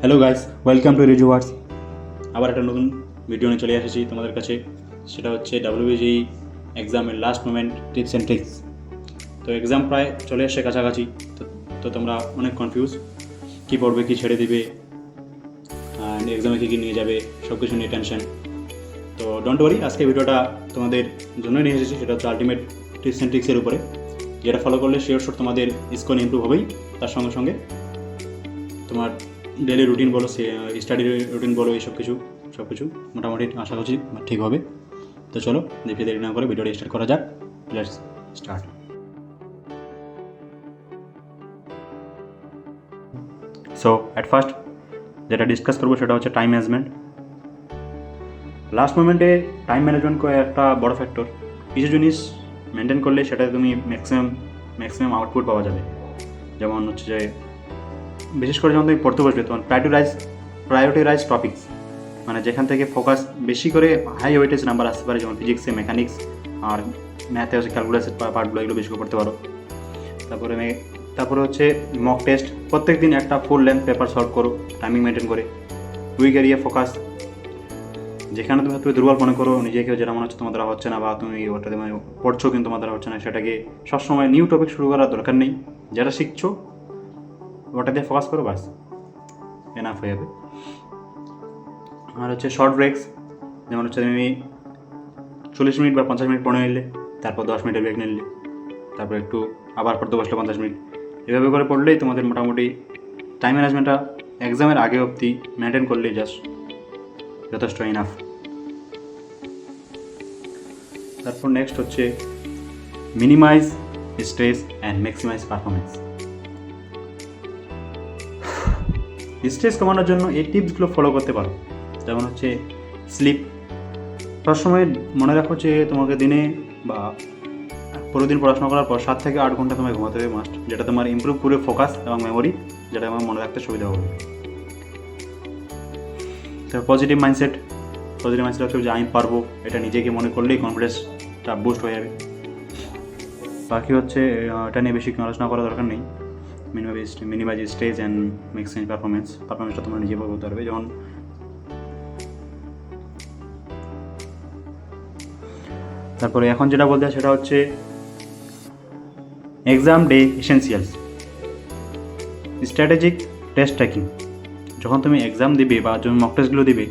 Hello guys, welcome to রিজুয়ার্স। আবার একটা নতুন ভিডিও নিয়ে চলে এসেছি তোমাদের কাছে। সেটা হচ্ছে WBJEE এক্সামের last moment tips and tricks. তো এক্সাম প্রায় চলে এসে কাছাকাছি। তো তোমরা অনেক কনফিউজ, কী পড়বে, কী ছেড়ে দিবে, এক্সামে কী কী নিয়ে যাবে, সব কিছু নিয়ে টেনশন। তো ডোন্ট ওয়ারি, আজকে ভিডিওটা তোমাদের জন্য নিয়ে এসেছি। সেটা হচ্ছে আলটিমেট টিপস অ্যান্ড ট্রিক্সের উপরে, যেটা ফলো করলে শিওর তোমাদের স্কোর ইমপ্রুভ হবেই। তার সঙ্গে সঙ্গে তোমার ডেলি রুটিন বলো, স্টাডি রুটিন বলো, এই সব কিছু মোটামুটি আশা করছি ঠিক হবে। তো চলো দেখে দেরি না করে ভিডিওটা স্টার্ট করা যাক। Let's start. So at first যেটা ডিসকাস করবো সেটা হচ্ছে টাইম ম্যানেজমেন্ট। লাস্ট মোমেন্টে টাইম ম্যানেজমেন্ট করে একটা বড় ফ্যাক্টর। কিছু জিনিস মেনটেন করলে সেটা তুমি ম্যাক্সিমাম আউটপুট পাওয়া যাবে। যেমন হচ্ছে যে বিশেষ করে যখন তুমি পড়তে বসবে তখন প্রায়োরিটাইজ টপিকস, মানে যেখান থেকে ফোকাস বেশি করে হাই ওয়েটেজ নাম্বার আসতে পারে, যেমন ফিজিক্সে, মেকানিক্স আর ম্যাথে হচ্ছে ক্যালকুলাসের পার্টগুলো, এগুলো বেশি করে পড়তে পারো। তারপরে হচ্ছে মক টেস্ট, প্রত্যেক দিন একটা ফুল লেন্থ পেপার সলভ করো টাইমিং মেনটেন করে। উইক এরিয়া ফোকাস, যেখানে তুমি দুর্বল মনে করো নিজেকে, যেটা মনে হচ্ছে তোমার দ্বারা হচ্ছে না, বা তুমি ওটাতে পড়ছো কিন্তু তোমার দ্বারা হচ্ছে না, সেটাকে সবসময় নিউ টপিক শুরু করার দরকার নেই। যেটা শিখছো ওটা দিয়ে ফোকাস করো, বাস এনাফ হয়ে যাবে। আর হচ্ছে শর্ট ব্রেকস, যেমন হচ্ছে তুমি 40 মিনিট বা 50 মিনিট পড়ে নিলে, তারপর 10 মিনিটের ব্রেক নিলে, তারপর একটু আবার পড়তে বসলে 50 মিনিট। এভাবে করে পড়লেই তোমাদের মোটামুটি টাইম ম্যানেজমেন্টটা এক্সামের আগে অবধি মেনটেন করলেই যথেষ্ট ইনাফ। তারপর নেক্সট হচ্ছে minimize stress and maximize performance. Stress কমানোর জন্য এই টিপসগুলো ফলো করতে পারো। যেমন হচ্ছে স্লিপ, সবসময় মনে রাখো যে তোমাকে দিনে বা পুরো দিন পড়াশোনা করার পর 7 থেকে 8 ঘন্টা তোমায় ঘুমাতে হবে মাস্ট, যেটা তোমার ইমপ্রুভ করে ফোকাস এবং মেমোরি, যেটা আমার মনে রাখতে সুবিধা হবে। তারপর পজিটিভ মাইন্ডসেট হচ্ছে যে আমি পারবো, এটা নিজেকে মনে করলেই কনফিডেন্সটা বুস্ট হয়ে যাবে। বাকি হচ্ছে এটা নিয়ে বেশি আলোচনা করার দরকার নেই। মিনিমাইজ স্টেজ অ্যান্ড ম্যাক্সিমাইজ পারফরমেন্সটা তোমরা নিজে বলতে পারবে। যেমন তারপরে এখন যেটা বলতে হয় সেটা হচ্ছে exam day essentials, strategic test tracking. যখন তুমি এক্সাম দিবে বা যখন মক টেস্টগুলো দিবে,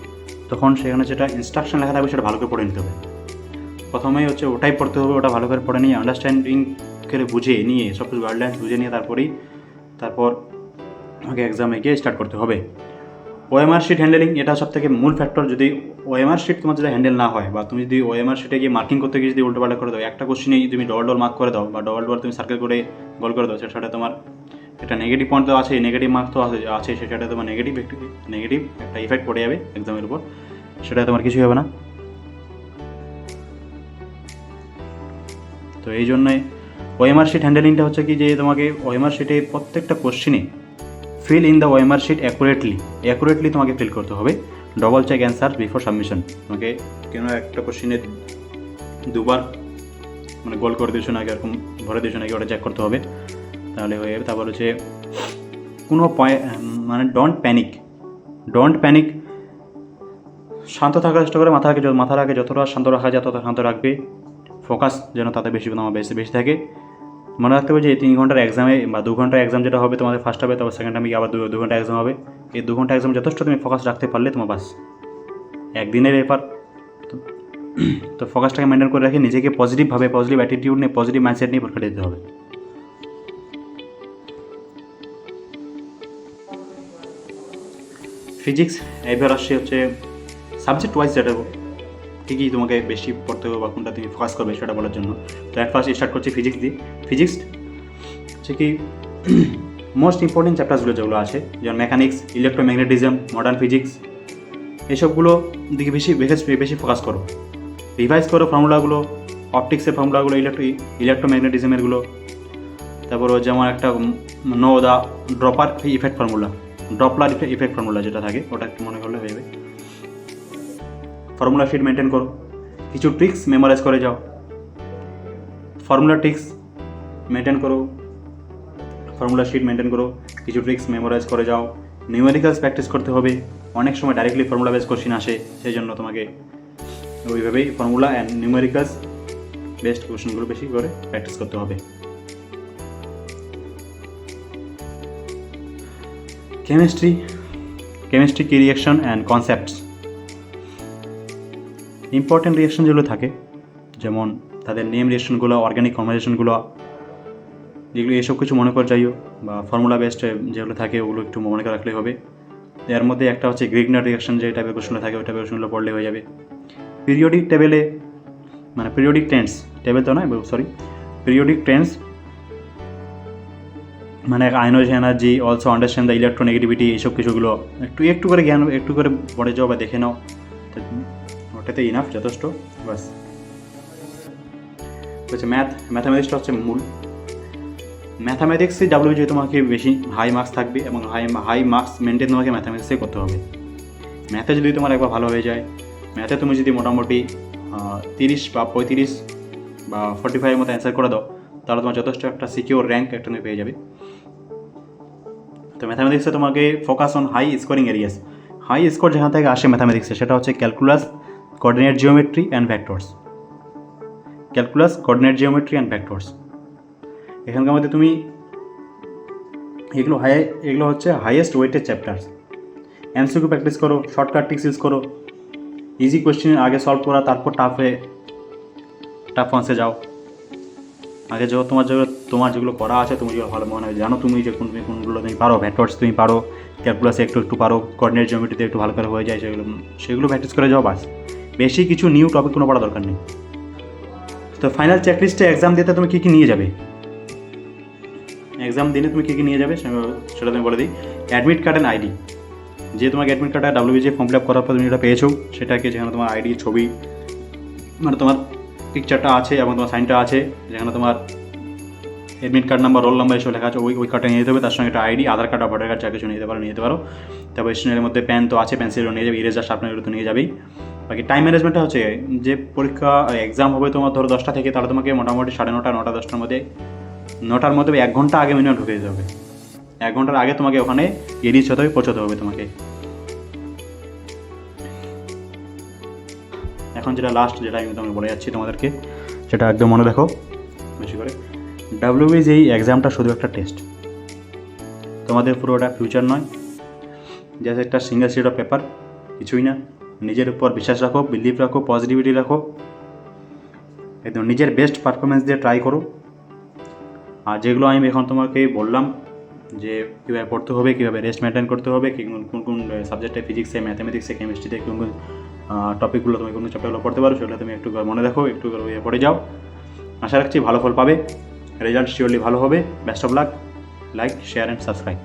তখন সেখানে যেটা ইনস্ট্রাকশন লেখা থাকবে সেটা ভালো করে পড়ে নিতে হবে। প্রথমেই হচ্ছে ওটাই পড়তে হবে, ওটা ভালো করে পড়ে নিয়ে আন্ডারস্ট্যান্ডিং করে বুঝে নিয়ে, সব কিছু গাইডলাইন্স বুঝে নিয়ে তারপর আমাকে এক্সামে গিয়ে স্টার্ট করতে হবে। ওএমআর শিট হ্যান্ডেলিং, এটা সব থেকে মূল ফ্যাক্টর। যদি ওএমআর শিট তোমার যদি হ্যান্ডেল না হয়, বা তুমি যদি ওএমআর শিটে গিয়ে মার্কিং করতে গিয়ে যদি উল্টোপাল্টা করে দাও, একটা কোশ্চেনেই তুমি ডবল মার্ক করে দাও বা ডবল তুমি সার্কেল করে গোল করে দাও, সেটা তোমার একটা নেগেটিভ পয়েন্ট তো আছে, নেগেটিভ মার্ক তো আছে, সেটা তোমার নেগেটিভ একটা ইফেক্ট পড়ে যাবে এক্সামের উপর, সেটা তোমার কিছুই হবে না। তো এই জন্যই ওএমআর শিট হ্যান্ডেলিংটা হচ্ছে কি, যে তোমাকে ওএমআর শিটে প্রত্যেকটা কোশ্চেনে fill in the OMR sheet accurately তোমাকে ফিল করতে হবে। Double check answer before submission. তোমাকে কেন একটা কোশ্চেনে দুবার মানে গোল করে দিয়েছো নাকি, এরকম ভরে দিয়েছো নাকি, ওটা চেক করতে হবে, তাহলে হয়ে যাবে। তারপর হচ্ছে কোনো মানে ডোন্ট প্যানিক, শান্ত থাকার চেষ্টা করে, মাথাটাকে যতটা শান্ত রাখা যায় তত শান্ত রাখবে। ফোকাস যেন তাতে বেশি থাকে। মনে রাখতে হবে যে এই 3 ঘন্টার এক্সামে বা 2 ঘন্টার এক্সাম যেটা হবে তোমাদের ফার্স্ট হবে, তারপর সেকেন্ড টাইমে আবার 2 ঘন্টা এক্সাম হবে। এই 2 ঘন্টা এক্সাম যথেষ্ট তুমি ফোকাস রাখতে পারলে তোমার বাস একদিনের ব্যাপার। তো ফোকাসটাকে মেনটেন করে রেখে নিজেকে পজিটিভ অ্যাটিটিউড নিয়ে, পজিটিভ মাইন্ডসেট নিয়ে পরীক্ষা দিতে হবে। ফিজিক্স এবার আসছে হচ্ছে সাবজেক্ট ওয়াইজ, যেটা কী তোমাকে বেশি পড়তে হবে বা কোনটা তুমি ফোকাস করবে সেটা বলার জন্য। তো অ্যাট ফার্স্ট স্টার্ট করছি ফিজিক্স দিয়ে। ফিজিক্স হচ্ছে কি মোস্ট ইম্পর্টেন্ট চ্যাপ্টার্সগুলো যেগুলো আছে, যেমন মেকানিক্স, ইলেকট্রোম্যাগনেটিজম, মডার্ন ফিজিক্স, এসবগুলো দিকে বেশি ফোকাস করো। রিভাইজ করো ফর্মুলাগুলো, অপটিক্সের ফর্মুলাগুলো, ইলেকট্রোম্যাগনেটিজমেরগুলো। তারপর যেমন একটা ড্রপলার ইফেক্ট ফর্মুলা যেটা থাকে, ওটা একটু মনে করলে হয়ে যাবে। ফর্মুলা শিট মেনটেন করো, কিছু ট্রিক্স মেমোরাইজ করে যাও। ফর্মুলা ট্রিক্স মেনটেন করো, কিছু ট্রিক্স মেমোরাইজ করে যাও। নিউমেরিক্যালস প্র্যাকটিস করতে হবে। অনেক সময় ডাইরেক্টলি ফর্মুলা বেস কোশ্চিন আসে, সেই জন্য তোমাকে ওইভাবেই ফর্মুলা অ্যান্ড নিউমেরিক্যালস বেসড কোশ্চেনগুলো বেশি করে প্র্যাকটিস করতে হবে। কেমিস্ট্রি কি reaction and concepts. Important reaction যেগুলো থাকে, যেমন তাদের নেম রিয়াকশনগুলো, অর্গ্যানিক কম্বিনেশনগুলো, যেগুলো এসব কিছু মনে করে যাইও, বা ফর্মুলা বেসড যেগুলো থাকে ওগুলো একটু মনে করে রাখলেই হবে। এর মধ্যে একটা হচ্ছে গ্রিগনার রিয়াকশন, যে টাইপের কোশ্চেনগুলো থাকে ওই টাইপের কোশ্চেনগুলো পড়লে হয়ে যাবে। পিরিয়ডিক টেবিলে, মানে পিরিয়ডিক টেন্স, টেবিল তো নয় সরি, পিরিয়ডিক টেন্স মানে ionisation energy, also understand the electronegativity, এইসব কিছুগুলো একটু করে জ্ঞান, একটু করে পড়ে যাও বা দেখে নাও, ওটাতে ইনাফ, যথেষ্ট, বাস। হচ্ছে ম্যাথামেটিক্সটা হচ্ছে মূল। ম্যাথামেটিক্সে WBGE তোমাকে বেশি হাই মার্কস থাকবে, এবং হাই মার্কস মেনটেন তোমাকে ম্যাথামেটিক্সে করতে হবে। ম্যাথে যদি তোমার একবার ভালো হয়ে যায়, ম্যাথে তুমি যদি মোটামুটি 30 বা 35 বা 45 মতো অ্যান্সার করে দাও, তাহলে তোমার যথেষ্ট একটা সিকিউর র্যাঙ্ক একটা তুমি পেয়ে যাবে। তো ম্যাথামেটিক্সে তোমাকে focus on high scoring areas. High score যেখান থেকে আসে ম্যাথামেটিক্সে, সেটা হচ্ছে calculus, coordinate geometry and vectors. Calculus, coordinate geometry and vectors, এখানকার মধ্যে তুমি এগুলো হচ্ছে highest weighted chapters. MCQ practice করো, শর্টকাট ট্রিক্স ইউজ করো, ইজি কোয়েশ্চেন আগে সলভ করা, তারপর টাফ অংশে যাও। আগে তোমার যেগুলো করা আছে, তুমি যেগুলো ভালো মনে হয় জানো, তুমি যে কোনগুলো তুমি পারো, ভেক্টরস তুমি পারো, ক্যালকুলাসে একটু পারো, কোঅর্ডিনেট জিওমেট্রিতে একটু ভালো করে হয়ে যায়, সেগুলো প্র্যাকটিস করে যাও, বাস। বেশি কিছু নিউ টপিক কোনো পড়া দরকার নেই। তো ফাইনাল চেকলিস্টে এক্সাম দিতে তুমি কী নিয়ে যাবে, এক্সাম দিনে তুমি কী নিয়ে যাবে সেটা তুমি বলে দিই। Admit card and ID. যে তোমাকে অ্যাডমিট কার্ডটা WBGE ফর্ম ফিল আপ করার পর তুমি যেটা পেয়েছো, সেটাকে যেখানে তোমার আইডি ছবি, মানে তোমার পিকচারটা আছে এবং তোমার সাইনটা আছে, যেখানে তোমার admit card number, roll number এসব লেখা আছে, ওই কার্ডটা নিয়ে যেতে হবে। তার সঙ্গে একটা আইডি, আধার কার্ড বা ভোটার কার্ড যা কিছু নিতে পারো। তারপর স্টেশনের মধ্যে পেন তো আছে, পেন্সিলও নিয়ে যাবে, ইরেজার শার্পনার তো নিয়ে যাবেই। বাকি টাইম ম্যানেজমেন্টটা হচ্ছে, যে পরীক্ষা এক্সাম হবে তোমার ধরো 10টা থেকে, তাহলে তোমাকে মোটামুটি 9:30, 9টা, 10টার মধ্যে 9টার মধ্যে 1 ঘন্টা আগে মিনিমাম ঢুকে যেতে হবে। 1 ঘন্টার আগে তোমাকে ওখানে রিচ হতে হবে, পৌঁছতে হবে তোমাকে। এখন যেটা লাস্ট, যেটা আমি তোমাকে বলে যাচ্ছি তোমাদেরকে, সেটা একদম মনে রাখো বেশি করে। WBGE এক্সামটা শুধু একটা টেস্ট, তোমাদের পুরোটা ফিউচার নয়, জাস্ট একটা সিঙ্গেল শিট অফ পেপার, কিছুই না। নিজের উপর বিশ্বাস রাখো, বিলিভ রাখো, পজিটিভিটি রাখো, একদম নিজের বেস্ট পারফরমেন্স দিয়ে ট্রাই করো। আর যেগুলো আমি এখন তোমাকে বললাম, যে কীভাবে পড়তে হবে, কীভাবে রেস্ট মেনটেন করতে হবে, কোন সাবজেক্টে, ফিজিক্সে, ম্যাথামেটিক্সে, কেমিস্ট্রিতে কোন টপিকগুলো তুমি কোন চ্যাপ্টারগুলো পড়তে পারো, সেগুলো তুমি একটু মনে রাখো, একটু পড়ে যাও। আশা রাখছি ভালো ফল পাবে, রেজাল্ট শিওরলি ভালো হবে। Best of luck. Like, share and subscribe.